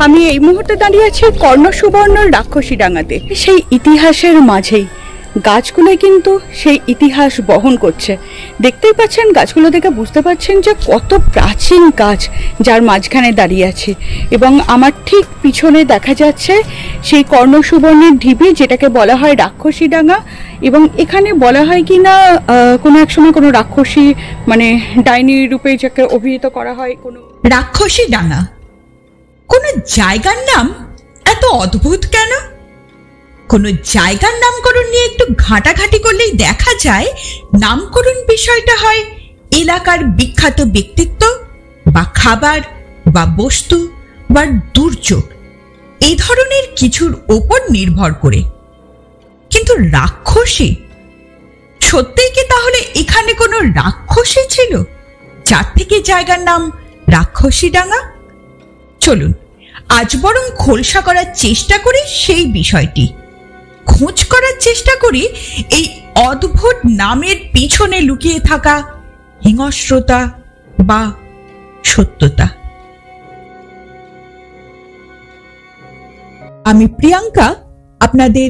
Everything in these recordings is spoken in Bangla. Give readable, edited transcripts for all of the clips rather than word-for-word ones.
আমি এই মুহূর্তে দাঁড়িয়ে আছি কর্ণসুবর্ণর রাক্ষসীডাঙ্গাতে। সেই ইতিহাসের মাঝেই গাছগুলো কিন্তু সেই ইতিহাস বহন করছে। দেখতেই পাচ্ছেন, গাছগুলো দেখে বুঝতে পারছেন যে কত প্রাচীন গাছ যার মাঝখানে দাঁড়িয়ে আছে। এবং আমার ঠিক পিছনে দেখা যাচ্ছে সেই কর্ণসুবর্ণের ঢিবি, যেটাকে বলা হয় রাক্ষসীডাঙ্গা। এবং এখানে বলা হয় কি না কোনো এক সময় কোনো রাক্ষসী, মানে ডাইনি রূপে যাকে অভিহিত করা হয়। কোনো রাক্ষসীডাঙ্গা, কোনো জায়গার নাম এত অদ্ভুত কেন? কোনো জায়গার নামকরণ নিয়ে একটু ঘাটাঘাটি করলেই দেখা যায় নামকরণ বিষয়টা হয় এলাকার বিখ্যাত ব্যক্তিত্ব বা খাবার বা বস্তু বা দুর্যোগ এই ধরনের কিছুর ওপর নির্ভর করে। কিন্তু রাক্ষসী, সত্যিই কি তাহলে এখানে কোনো রাক্ষসী ছিল যার থেকে জায়গার নাম রাক্ষসীডাঙ্গা? চলুন আজ বরং খোলসা করার চেষ্টা করি সেই বিষয়টি, খোঁজ করার চেষ্টা করি এই অদ্ভুত নামের পিছনে লুকিয়ে থাকা হিংস্রতা বা সত্যতা। আমি প্রিয়াঙ্কা, আপনাদের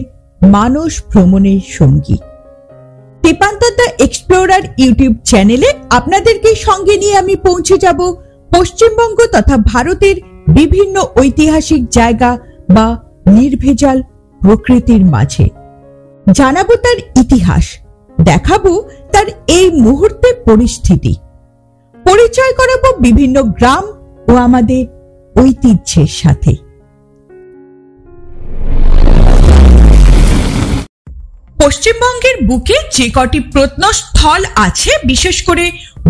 মানস ভ্রমণের সঙ্গী। তেপান্তর দ্য এক্সপ্লোরার ইউটিউব চ্যানেলে আপনাদেরকে সঙ্গে নিয়ে আমি পৌঁছে যাব পশ্চিমবঙ্গ তথা ভারতের বিভিন্ন ঐতিহাসিক জায়গা বা নির্ভেজাল প্রকৃতির মাঝে। জানাবো তার ইতিহাস, দেখাবো তার এই মুহূর্তের পরিস্থিতি, পরিচয় করাবো বিভিন্ন গ্রাম ও আমাদের ঐতিহ্যের সাথে। পশ্চিমবঙ্গের বুকে যে কটি প্রত্নস্থল আছে, বিশেষ করে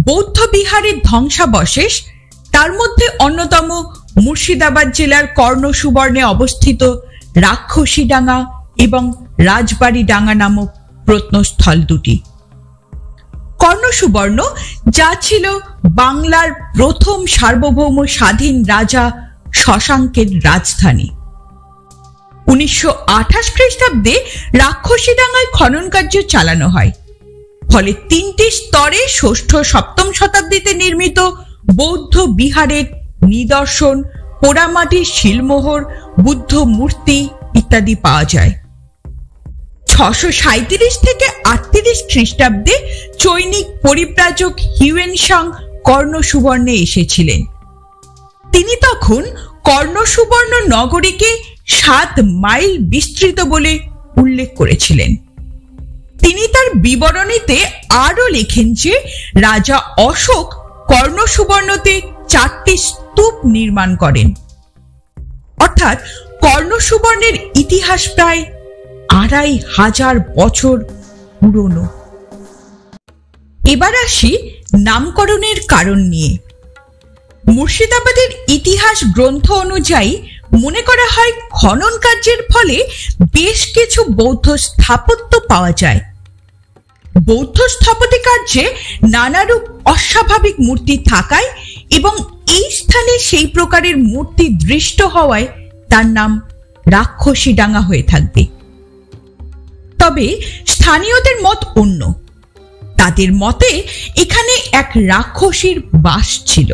বৌদ্ধ বিহারের ধ্বংসাবশেষ, তার মধ্যে অন্যতম মুর্শিদাবাদ জেলার কর্ণসুবর্ণে অবস্থিত রাক্ষসীডাঙ্গা এবং রাজবাড়িডাঙ্গা নামক প্রত্নস্থল দুটি। কর্ণসুবর্ণ, যা ছিল বাংলার প্রথম সার্বভৌম স্বাধীন রাজা শশাঙ্কের রাজধানী। 1928 খ্রিস্টাব্দে রাক্ষসীডাঙ্গায় খনন কার্য চালানো হয়। ফলে 3টি স্তরে 6ষ্ঠ-7ম শতাব্দীতে নির্মিত বৌদ্ধ বিহারের নিদর্শন, পোড়ামাটির শিলমোহর, বুদ্ধ মূর্তি ইত্যাদি পাওয়া যায়। 637 থেকে 38 খ্রিস্টাব্দে চৈনিক পরিব্রাজক হিউয়েনসাং কর্ণসুবর্ণে এসেছিলেন। তিনি তখন কর্ণসুবর্ণ নগরীকে 7 মাইল বিস্তৃত বলে উল্লেখ করেছিলেন। তিনি তার বিবরণীতে আরো লেখেন যে রাজা অশোক কর্ণসুবর্ণতে 4টি স্তূপ নির্মাণ করেন। অর্থাৎ কর্ণসুবর্ণের ইতিহাস প্রায় 2500 বছর পুরনো। এবার আসি নামকরণের কারণ নিয়ে। মুর্শিদাবাদের ইতিহাস গ্রন্থ অনুযায়ী মনে করা হয় খনন কার্যের ফলে বেশ কিছু বৌদ্ধ স্থাপত্য পাওয়া যায়। বৌদ্ধ স্থাপত্য কার্যে নানারূপ অস্বাভাবিক মূর্তি থাকায় এবং এই স্থানে সেই প্রকারের মূর্তি দৃষ্ট হওয়ায় তার নাম রাক্ষসীডাঙ্গা হয়ে থাকবে। তবে স্থানীয়দের মত অন্য। তাদের মতে এখানে এক রাক্ষসীর বাস ছিল।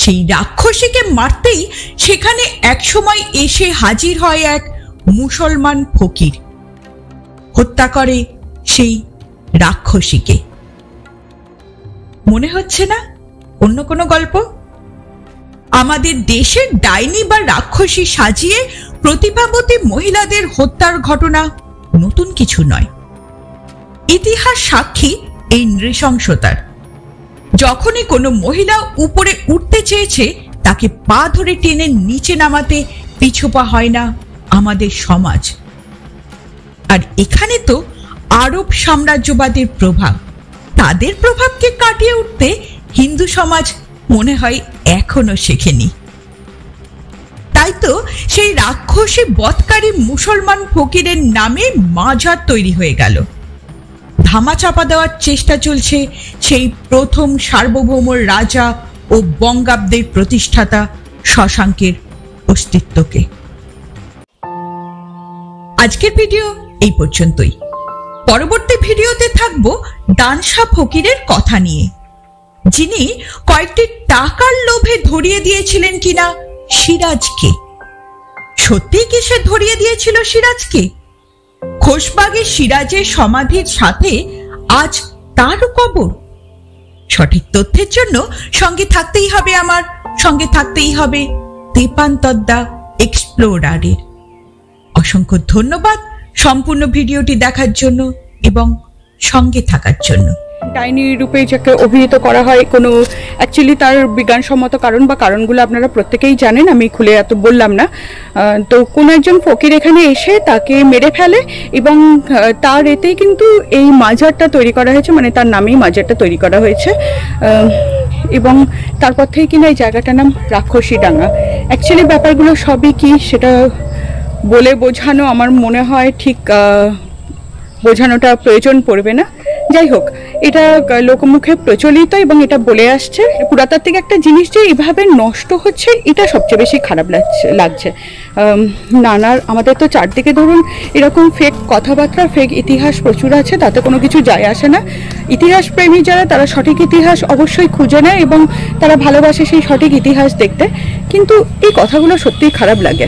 সেই রাক্ষসীকে মারতেই সেখানে একসময় এসে হাজির হয় এক মুসলমান ফকির, হত্যা করে সেই রাক্ষসীকে। মনে হচ্ছে না অন্য কোনো গল্প? আমাদের দেশের ডাইনি বা রাক্ষসী সাজিয়ে প্রতিভাবতী মহিলাদের হত্যার ঘটনা নতুন কিছু নয়। ইতিহাস সাক্ষী এই নৃশংসতার। যখনই কোনো মহিলা উপরে উঠতে চেয়েছে, তাকে পা ধরে টেনে নিচে নামাতে পিছুপা হয় না আমাদের সমাজ। আর এখানে তো আরব সাম্রাজ্যবাদের প্রভাব। তাদের প্রভাবকে কাটিয়ে উঠতে হিন্দু সমাজ মনে হয় এখনো শেখেনি। তাই তো সেই রাক্ষসী বধকারী মুসলমান ফকিরের নামে মাজার তৈরি হয়ে গেল। ধামাচাপা দেওয়ার চেষ্টা চলছে সেই প্রথম সার্বভৌম রাজা ও বঙ্গাব্দের প্রতিষ্ঠাতা শশাঙ্কের অস্তিত্বকে। আজকের ভিডিও এই পর্যন্তই। পরবর্তী ভিডিওতে থাকবো ডানসা ফকিরের কথা নিয়ে, যিনি কয়েকটি টাকার লোভে ধরিয়ে দিয়েছিলেন কিনা সিরাজকে। সত্যি কি সে ধরিয়ে দিয়েছিল সিরাজকে? খোশবাগের সিরাজের সমাধির সাথে আজ তারও কবর। সঠিক তথ্যের জন্য সঙ্গে থাকতেই হবে সঙ্গে থাকতেই হবে তেপান্তদ্দা এক্সপ্লোরারের। অসংখ্য ধন্যবাদ সম্পূর্ণ ভিডিওটি দেখার জন্য এবং সঙ্গে থাকার জন্য। ডাইনি রূপে যাকে অভিহিত করা হয়, কোনো অ্যাকচুয়ালি তার বিজ্ঞানসম্মত কারণ বা কারণগুলো আপনারা প্রত্যেকেই জানেন, আমি খুলে এত বললাম না। তো কোনো একজন ফকির এখানে এসে তাকে মেরে ফেলে এবং তার এতেই কিন্তু এই মাজারটা তৈরি করা হয়েছে, মানে তার নামেই মাজারটা তৈরি করা হয়েছে। এবং তারপর থেকে কিনা এই জায়গাটার নাম রাক্ষসী ডাঙ্গা। অ্যাকচুয়ালি ব্যাপারগুলো সবই কি সেটা বলে বোঝানো আমার মনে হয় ঠিক বোঝানোটা প্রয়োজন পড়বে না। যাই হোক, এটা লোকমুখে প্রচলিত এবং এটা বলে আসছে। পুরাতাত্ত্বিক একটা জিনিস যে এইভাবে নষ্ট হচ্ছে, এটা সবচেয়ে বেশি খারাপ লাগছে। নানার আমাদের তো চারদিকে ধরুন এরকম ফেক কথাবার্তা, ফেক ইতিহাস প্রচুর আছে, তাতে কোনো কিছু যায় আসে না। ইতিহাস প্রেমী যারা, তারা সঠিক ইতিহাস অবশ্যই খুঁজে নেয় এবং তারা ভালোবাসে সেই সঠিক ইতিহাস দেখতে, কিন্তু এই কথাগুলো সত্যিই খারাপ লাগে।